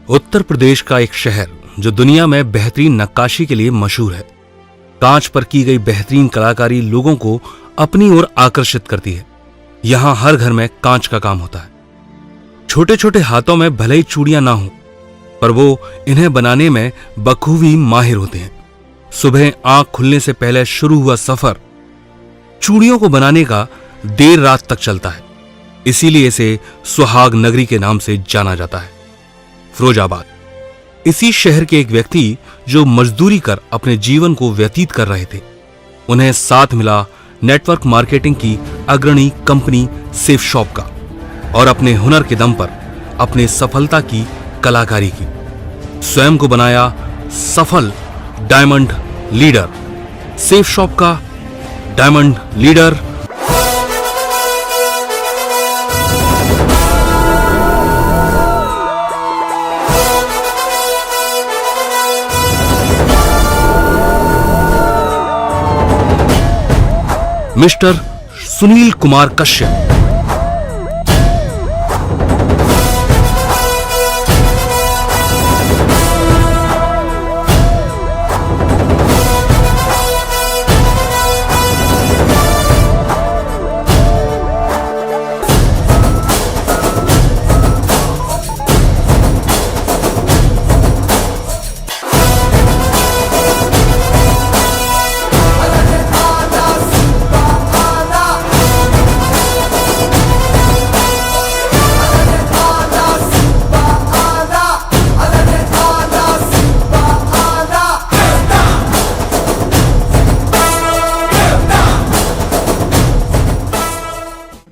उत्तर प्रदेश का एक शहर जो दुनिया में बेहतरीन नक्काशी के लिए मशहूर है। कांच पर की गई बेहतरीन कलाकारी लोगों को अपनी ओर आकर्षित करती है। यहां हर घर में कांच का काम होता है। छोटे छोटे हाथों में भले ही चूड़ियां ना हो, पर वो इन्हें बनाने में बखूबी माहिर होते हैं। सुबह आंख खुलने से पहले शुरू हुआ सफर चूड़ियों को बनाने का देर रात तक चलता है। इसीलिए इसे सुहाग नगरी के नाम से जाना जाता है। फिरोजाबाद, इसी शहर के एक व्यक्ति जो मजदूरी कर अपने जीवन को व्यतीत कर रहे थे, उन्हें साथ मिला नेटवर्क मार्केटिंग की अग्रणी कंपनी सेफ शॉप का और अपने हुनर के दम पर अपने सफलता की कलाकारी की। स्वयं को बनाया सफल डायमंड लीडर। सेफ शॉप का diamond leader mister Sunil Kumar Kashyap.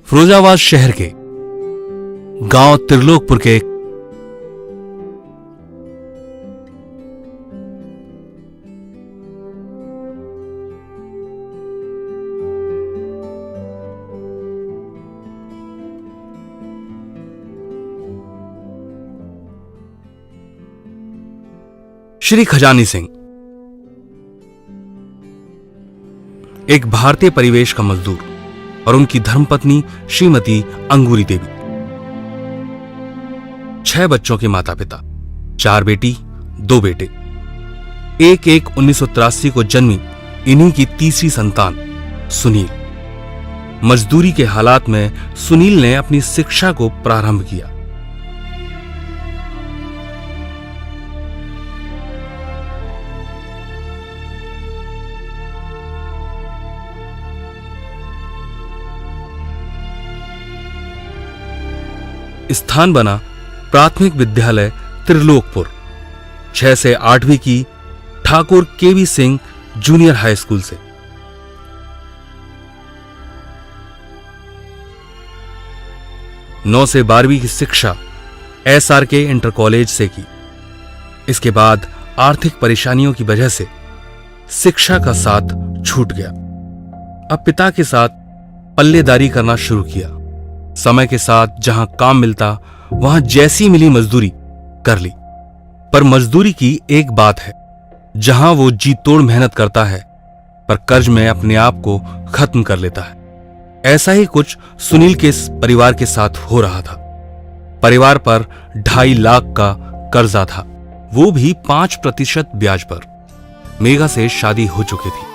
Firozabad शहर के गांव त्रिलोकपुर के श्री खजानी सिंह एक भारतीय परिवेश का मजदूर और उनकी धर्मपत्नी श्रीमती अंगूरी देवी, 6 बच्चों के माता पिता, 4 बेटी 2 बेटे। 1/1/1983 को जन्मी इन्हीं की तीसरी संतान सुनील। मजदूरी के हालात में सुनील ने अपनी शिक्षा को प्रारंभ किया। स्थान बना प्राथमिक विद्यालय त्रिलोकपुर। 6 से 8वीं की ठाकुर केवी सिंह जूनियर हाई स्कूल से। 9 से 12वीं की शिक्षा SRK इंटर कॉलेज से की। इसके बाद आर्थिक परेशानियों की वजह से शिक्षा का साथ छूट गया। अब पिता के साथ पल्लेदारी करना शुरू किया। समय के साथ जहां काम मिलता वहां जैसी मिली मजदूरी कर ली। पर मजदूरी की एक बात है, जहां वो जी तोड़ मेहनत करता है पर कर्ज में अपने आप को खत्म कर लेता है। ऐसा ही कुछ सुनील के परिवार के साथ हो रहा था। परिवार पर 2.5 लाख का कर्जा था, वो भी 5% ब्याज पर। मेघा से शादी हो चुकी थी।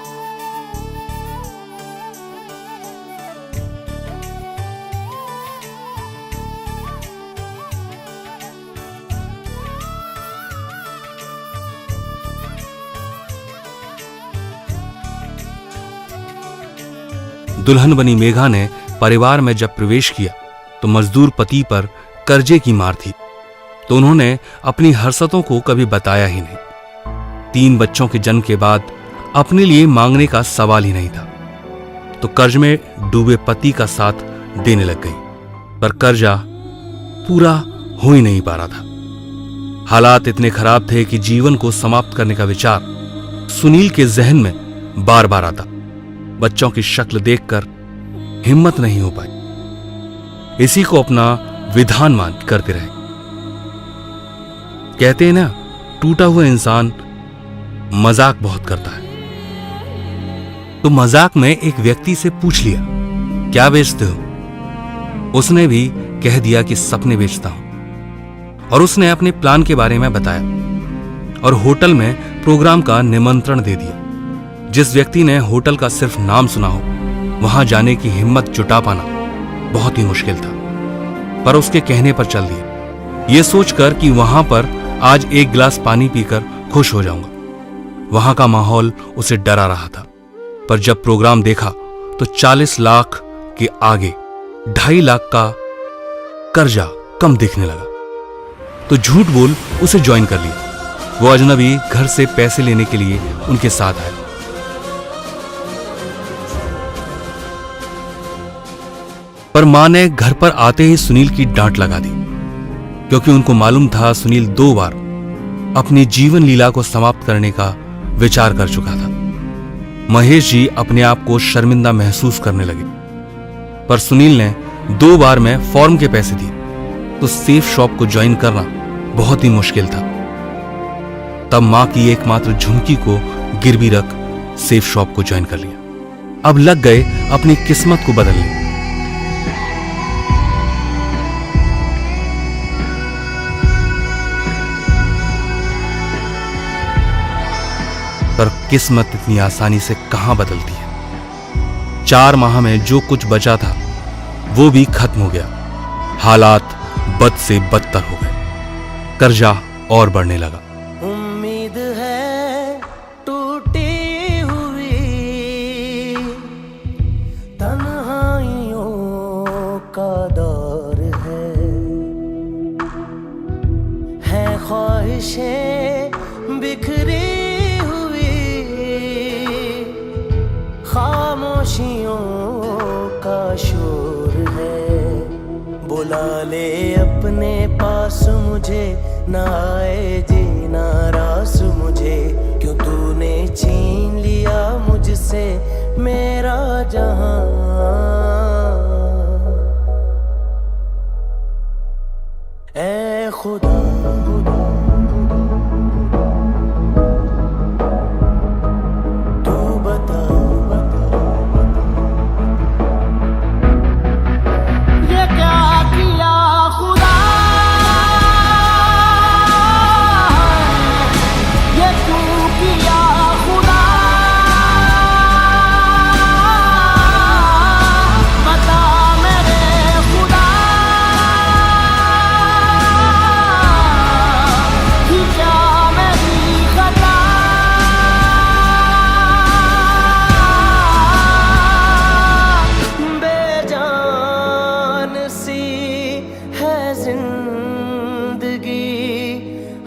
दुल्हन बनी मेघा ने परिवार में जब प्रवेश किया तो मजदूर पति पर कर्जे की मार थी, तो उन्होंने अपनी हरकतों को कभी बताया ही नहीं। 3 बच्चों के जन्म के बाद अपने लिए मांगने का सवाल ही नहीं था, तो कर्ज में डूबे पति का साथ देने लग गई। पर कर्जा पूरा हो ही नहीं पा रहा था। हालात इतने खराब थे कि जीवन को समाप्त करने का विचार सुनील के जहन में बार बार आता। बच्चों की शक्ल देखकर हिम्मत नहीं हो पाई। इसी को अपना विधान मान करते रहे। कहते हैं ना, टूटा हुआ इंसान मजाक बहुत करता है। तो मजाक में एक व्यक्ति से पूछ लिया, क्या बेचते हो? उसने भी कह दिया कि सपने बेचता हूं। और उसने अपने प्लान के बारे में बताया और होटल में प्रोग्राम का निमंत्रण दे दिया। जिस व्यक्ति ने होटल का सिर्फ नाम सुना हो, वहां जाने की हिम्मत जुटा पाना बहुत ही मुश्किल था, पर उसके कहने पर चल दिया, ये सोचकर कि वहां पर आज एक गिलास पानी पीकर खुश हो जाऊंगा। वहां का माहौल उसे डरा रहा था, पर जब प्रोग्राम देखा तो 40 लाख के आगे 2.5 लाख का कर्जा कम दिखने लगा, तो झूठ बोल उसे ज्वाइन कर लिया। वो अजनबी घर से पैसे लेने के लिए उनके साथ आया। पर मां ने घर पर आते ही सुनील की डांट लगा दी, क्योंकि उनको मालूम था सुनील 2 बार अपनी जीवन लीला को समाप्त करने का विचार कर चुका था। महेश जी अपने आप को शर्मिंदा महसूस करने लगे, पर सुनील ने 2 बार में फॉर्म के पैसे दिए, तो सेफ शॉप को ज्वाइन करना बहुत ही मुश्किल था। तब मां की एकमात्र झुमकी को गिरवी रख सेफ शॉप को ज्वाइन कर लिया। अब लग गए अपनी किस्मत को बदलने। पर किस्मत इतनी आसानी से कहां बदलती है। 4 माह में जो कुछ बचा था वो भी खत्म हो गया। हालात बद से बदतर हो गए, कर्जा और बढ़ने लगा। उम्मीद है टूटी हुई, तन्हाइयों का दौर है ख्वाहिशें बिखरी खामोशियों का शोर है। बुला ले अपने पास मुझे, ना आए जीना रास मुझे, क्यों तूने छीन लिया मुझसे मेरा जहां। ऐ खुदा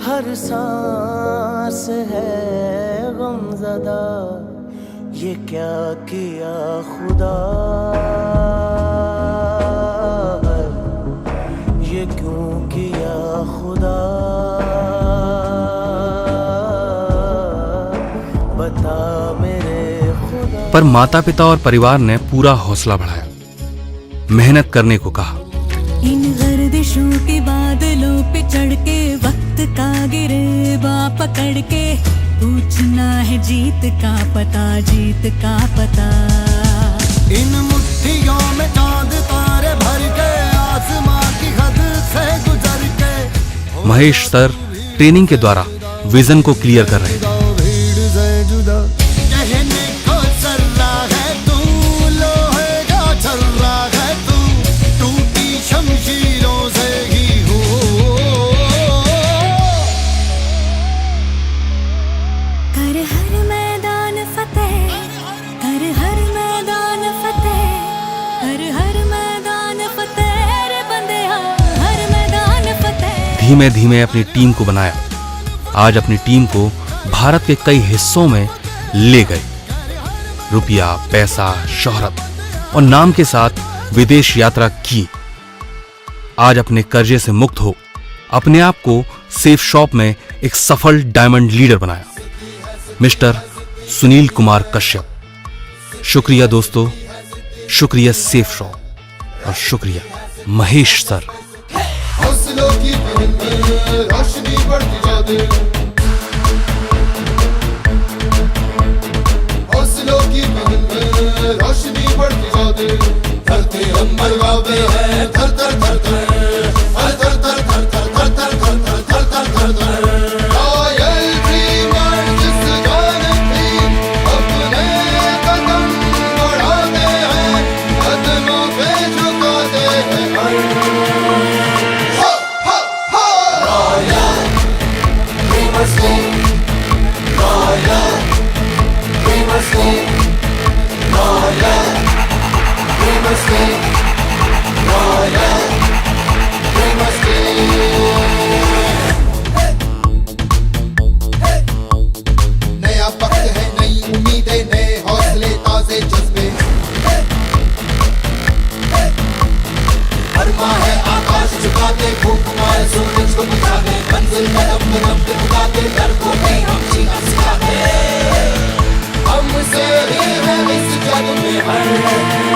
हर सांस है गमज़दा, ये क्या किया खुदा, ये क्यों किया खुदा, बता मेरे खुदा। पर माता पिता और परिवार ने पूरा हौसला बढ़ाया, मेहनत करने को कहा। इन गर्दिशों के बादलों पे चढ़ के वक्त का गिरेबा पकड़ के पूछना है जीत का पता, जीत का पता। इन मुट्ठियों में चांद तारे भर के आसमां की हद से गुजर के। महेश सर ट्रेनिंग के द्वारा विजन को क्लियर कर रहे थे। धीमे धीमे अपनी टीम को बनाया। आज अपनी टीम को भारत के कई हिस्सों में ले गए। रुपया, पैसा, शोहरत और नाम के साथ विदेश यात्रा की। आज अपने कर्जे से मुक्त हो अपने आप को सेफ शॉप में एक सफल डायमंड लीडर बनाया। मिस्टर सुनील कुमार कश्यप। शुक्रिया दोस्तों, शुक्रिया सेफ शॉप और शुक्रिया महेश सर। हौसलों की रोशनी बढ़ती जाती, हौसलों की रोशनी बढ़ती जाती। धरती हम मरवावे हैं, थर थर थर थर, थर थर थर थर थर थर थर। Namaste, Royal Namaste. नया वक्त है, नई उम्मीदें, नए हौसले, ताजे जज्बे। हर माह है आकाश झुकाते, भूख मारे सूरज को बुझाते, मंजिल कदम कदम पे उठाते, डर को नहीं हम जीना सिखाते। हमसे ही है इस जग में हर